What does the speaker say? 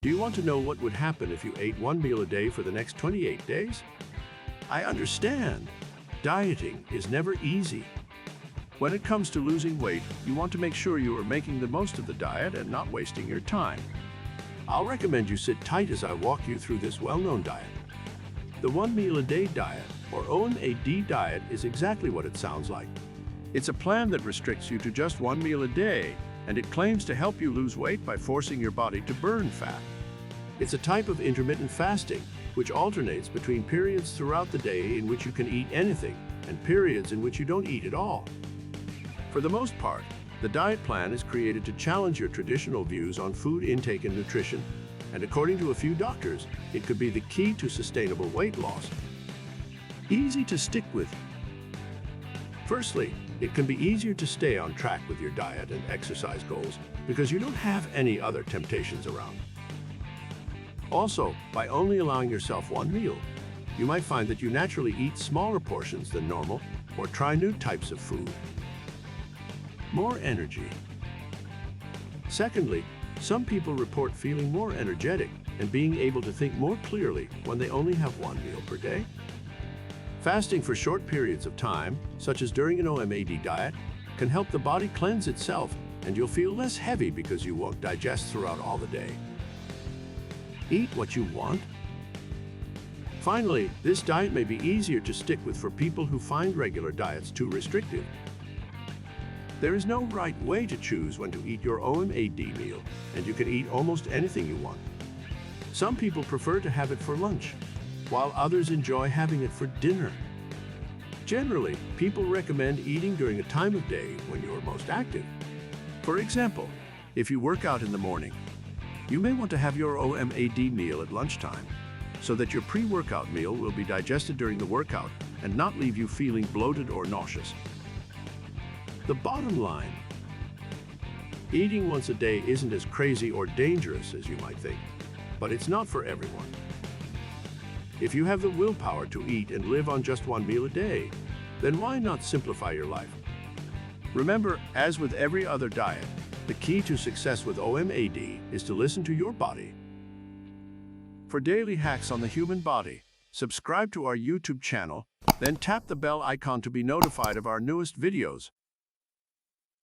Do you want to know what would happen if you ate one meal a day for the next 28 days? I understand. Dieting is never easy. When it comes to losing weight, you want to make sure you are making the most of the diet and not wasting your time. I'll recommend you sit tight as I walk you through this well-known diet. The one meal a day diet, or OMAD diet, is exactly what it sounds like. It's a plan that restricts you to just one meal a day, and it claims to help you lose weight by forcing your body to burn fat. It's a type of intermittent fasting, which alternates between periods throughout the day in which you can eat anything and periods in which you don't eat at all. For the most part, the diet plan is created to challenge your traditional views on food intake and nutrition, and according to a few doctors, it could be the key to sustainable weight loss. Easy to stick with. Firstly, it can be easier to stay on track with your diet and exercise goals because you don't have any other temptations around. Also, by only allowing yourself one meal, you might find that you naturally eat smaller portions than normal or try new types of food. More energy. Secondly, some people report feeling more energetic and being able to think more clearly when they only have one meal per day. Fasting for short periods of time, such as during an OMAD diet, can help the body cleanse itself, and you'll feel less heavy because you won't digest throughout all the day. Eat what you want. Finally, this diet may be easier to stick with for people who find regular diets too restrictive. There is no right way to choose when to eat your OMAD meal, and you can eat almost anything you want. Some people prefer to have it for lunch, while others enjoy having it for dinner. Generally, people recommend eating during a time of day when you are most active. For example, if you work out in the morning, you may want to have your OMAD meal at lunchtime, so that your pre-workout meal will be digested during the workout and not leave you feeling bloated or nauseous. The bottom line: eating once a day isn't as crazy or dangerous as you might think, but it's not for everyone. If you have the willpower to eat and live on just one meal a day, then why not simplify your life? Remember, as with every other diet, the key to success with OMAD is to listen to your body. For daily hacks on the human body, subscribe to our YouTube channel, then tap the bell icon to be notified of our newest videos.